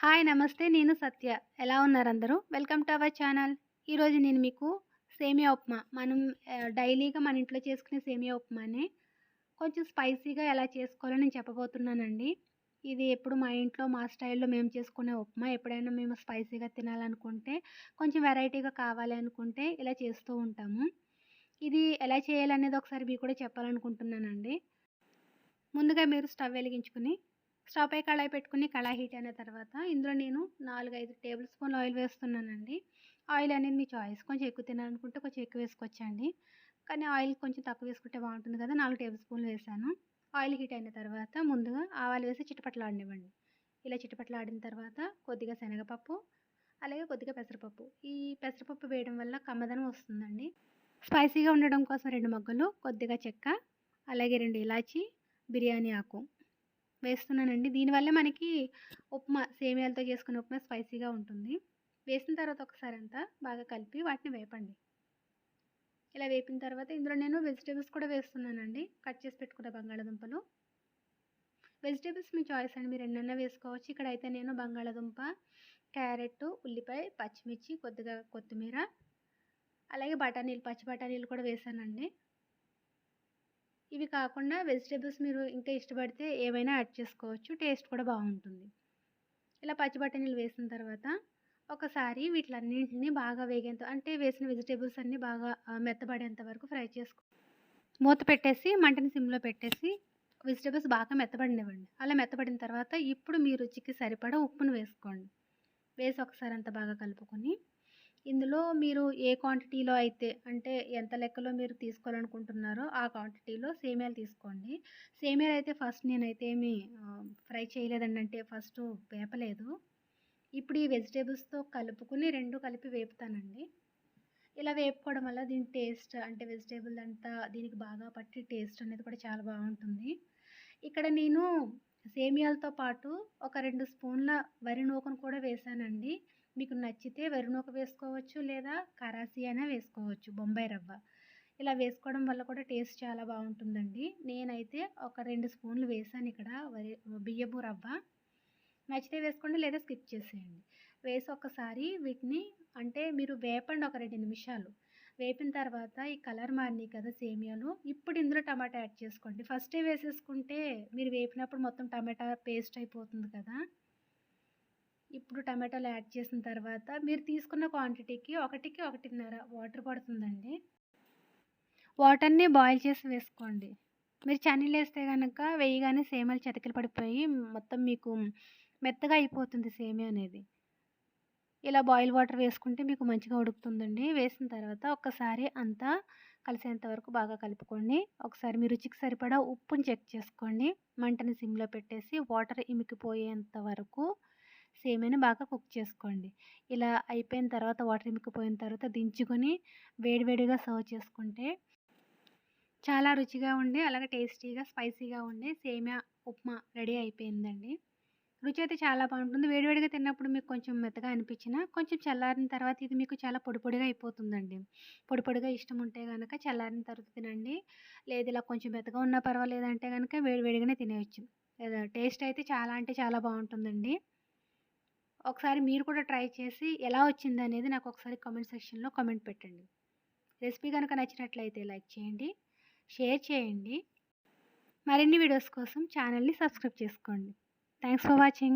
Hi నమస్తే. నేను సత్య. ఎలా ఉన్నారందరూ? Welcome to our channel. ఈరోజు నేను మీకు సేమియా ఉప్మా మనం డైలీగా మన ఇంట్లో చేసుకునే సేమియా ఉప్మాని కొంచెం స్పైసీగా ఎలా చేసుకోవాలో నేను చెప్పబోతున్నానండి. ఇది ఎప్పుడు మా ఇంట్లో మా స్టైల్‌లో మేము చేసుకునే ఉప్మా. ఎప్పుడైనా మేము స్పైసీగా తినాలనుకుంటే, కొంచెం వెరైటీగా కావాలి అనుకుంటే ఇలా చేస్తూ ఉంటాము. ఇది ఎలా చేయాలనేది ఒకసారి మీకు కూడా చెప్పాలనుకుంటున్నానండి. ముందుగా మీరు స్టవ్ వెలిగించుకొని, స్టవ్ పై కళాయి పెట్టుకొని, కళాయి హీట్ అయిన తర్వాత ఇందులో నేను 4, 5 టేబుల్ స్పూన్ల ఆయిల్ వేస్తున్నానండి. ఆయిల్ అనేది మీ చాయిస్. కొంచెం ఎక్కువ తినాలనుకుంటే కొంచెం ఎక్కువ వేసుకోవచ్చండి. కానీ ఆయిల్ కొంచెం తక్కువ వేసుకుంటే బాగుంటుంది కదా! 4 టేబుల్ స్పూన్లు వేశాను. ఆయిల్ హీట్ అయిన తర్వాత ముందుగా ఆవాలు వేసి చిటపటలాడనివ్వండి. ఇలా చిటపటలాడిన తర్వాత కొద్దిగా శనగపప్పు, అలాగే కొద్దిగా పెసరపప్పు. ఈ పెసరపప్పు వేయడం వల్ల కమ్మదనం వస్తుందండి. స్పైసీగా ఉండడం కోసం 2 మొగ్గలు, కొద్దిగా చెక్క, అలాగే 2 ఇలాచీ, బిర్యానీ ఆకు వేస్తున్నానండి. దీనివల్ల మనకి ఉప్మా సేమియాలతో చేసుకునే ఉప్మా స్పైసీగా ఉంటుంది. వేసిన తర్వాత ఒకసారంతా బాగా కలిపి వాటిని వేపండి. ఇలా వేపిన తర్వాత ఇందులో నేను వెజిటబుల్స్ కూడా వేస్తున్నానండి. కట్ చేసి పెట్టుకున్న బంగాళాదుంపలు. వెజిటబుల్స్ మీ చాయిస్ అండి. మీరు ఎన్నైనా వేసుకోవచ్చు. ఇక్కడైతే నేను బంగాళాదుంప, క్యారెట్, ఉల్లిపాయ, పచ్చిమిర్చి, కొద్దిగా కొత్తిమీర, అలాగే బఠానీలు, పచ్చి బఠానీలు కూడా వేశానండి. ఇవి కాకుండా వెజిటబుల్స్ మీరు ఇంకా ఇష్టపడితే ఏవైనా యాడ్ చేసుకోవచ్చు. టేస్ట్ కూడా బాగుంటుంది. ఇలా పచ్చి బఠానీలు వేసిన తర్వాత ఒకసారి వీటిలన్నింటిని బాగా వేగేంత అంటే వేసిన వెజిటబుల్స్ అన్నీ బాగా మెత్తబడేంత వరకు ఫ్రై చేసుకో మూత పెట్టేసి మంటని సిమ్‌లో పెట్టేసి వెజిటబుల్స్ బాగా మెత్తబడనివ్వండి. అలా మెత్తబడిన తర్వాత ఇప్పుడు మీ రుచికి సరిపడా ఉప్పును వేసుకోండి. వేసి ఒకసారి అంతా బాగా కలుపుకొని ఇందులో మీరు ఏ క్వాంటిటీలో అయితే అంటే ఎంత లెక్కలో మీరు తీసుకోవాలనుకుంటున్నారో ఆ క్వాంటిటీలో సేమియాలు తీసుకోండి. సేమియాలు అయితే ఫస్ట్ నేనైతే ఏమి ఫ్రై చేయలేదండి. అంటే ఫస్టు వేపలేదు. ఇప్పుడు ఈ వెజిటబుల్స్‌తో కలుపుకొని 2 కలిపి వేపుతానండి. ఇలా వేపుకోవడం వల్ల దీని టేస్ట్ అంటే వెజిటబుల్ అంతా దీనికి బాగా పట్టి టేస్ట్ అనేది కూడా చాలా బాగుంటుంది. ఇక్కడ నేను సేమియాలతో పాటు ఒక 2 స్పూన్ల వరి నూకను కూడా వేశానండి. మీకు నచ్చితే వరి నూక వేసుకోవచ్చు, లేదా కరాసీ అయినా వేసుకోవచ్చు, బొంబాయి రవ్వ. ఇలా వేసుకోవడం వల్ల కూడా టేస్ట్ చాలా బాగుంటుందండి. నేనైతే ఒక 2 స్పూన్లు వేశాను ఇక్కడ బియ్యపు రవ్వ. నచ్చితే వేసుకోండి, లేదా స్కిప్ చేసేయండి. వేసి ఒక్కసారి వీటిని అంటే మీరు వేపండి ఒక 2 నిమిషాలు. వేపిన తర్వాత ఈ కలర్ మారినాయి కదా సేమియాలు, ఇప్పుడు ఇందులో టమాటా యాడ్ చేసుకోండి. ఫస్టే వేసేసుకుంటే మీరు వేపినప్పుడు మొత్తం టమాటా పేస్ట్ అయిపోతుంది కదా! ఇప్పుడు టమాటాలు యాడ్ చేసిన తర్వాత మీరు తీసుకున్న క్వాంటిటీకి 1కి 1.5 వాటర్ పడుతుందండి. వాటర్‌ని బాయిల్ చేసి వేసుకోండి. మీరు చన్నీళ్ళేస్తే గనక వేయగానే సేమియాలు చతికిల పడిపోయి మొత్తం మీకు మెత్తగా అయిపోతుంది సేమియా అనేది. ఇలా బాయిల్ వాటర్ వేసుకుంటే మీకు మంచిగా ఉడుకుతుందండి. వేసిన తర్వాత ఒక్కసారి అంతా కలిసేంత వరకు బాగా కలుపుకోండి. ఒకసారి మీ రుచికి సరిపడా ఉప్పుని చెక్ చేసుకోండి. మంటని సిమ్‌లో పెట్టేసి వాటర్ ఇమికిపోయేంత వరకు సేమియాని బాగా కుక్ చేసుకోండి. ఇలా అయిపోయిన తర్వాత వాటర్ ఇమికిపోయిన తర్వాత దించుకొని వేడివేడిగా సర్వ్ చేసుకుంటే చాలా రుచిగా ఉండే, అలాగే టేస్టీగా, స్పైసీగా ఉండే సేమియా ఉప్మా రెడీ అయిపోయిందండి. రుచి అయితే చాలా బాగుంటుంది. వేడివేడిగా తిన్నప్పుడు మీకు కొంచెం మెత్తగా అనిపించినా, కొంచెం చల్లారిన తర్వాత ఇది మీకు చాలా పొడి పొడిగా అయిపోతుందండి. పొడి పొడిగా ఇష్టం ఉంటే గనక చల్లారిన తర్వాత తినండి. లేదు ఇలా కొంచెం మెత్తగా ఉన్నా పర్వాలేదంటే గనక వేడివేడిగానే తినేయొచ్చు. టేస్ట్ అయితే చాలా అంటే చాలా బాగుంటుందండి. ఒకసారి మీరు కూడా ట్రై చేసి ఎలా వచ్చిందనేది నాకు ఒకసారి కామెంట్ సెక్షన్‌లో కామెంట్ పెట్టండి. రెసిపీ గనక నచ్చినట్లయితే లైక్ చేయండి, షేర్ చేయండి. మరిన్ని వీడియోస్ కోసం ఛానల్‌ని సబ్స్క్రైబ్ చేసుకోండి. Thanks for watching.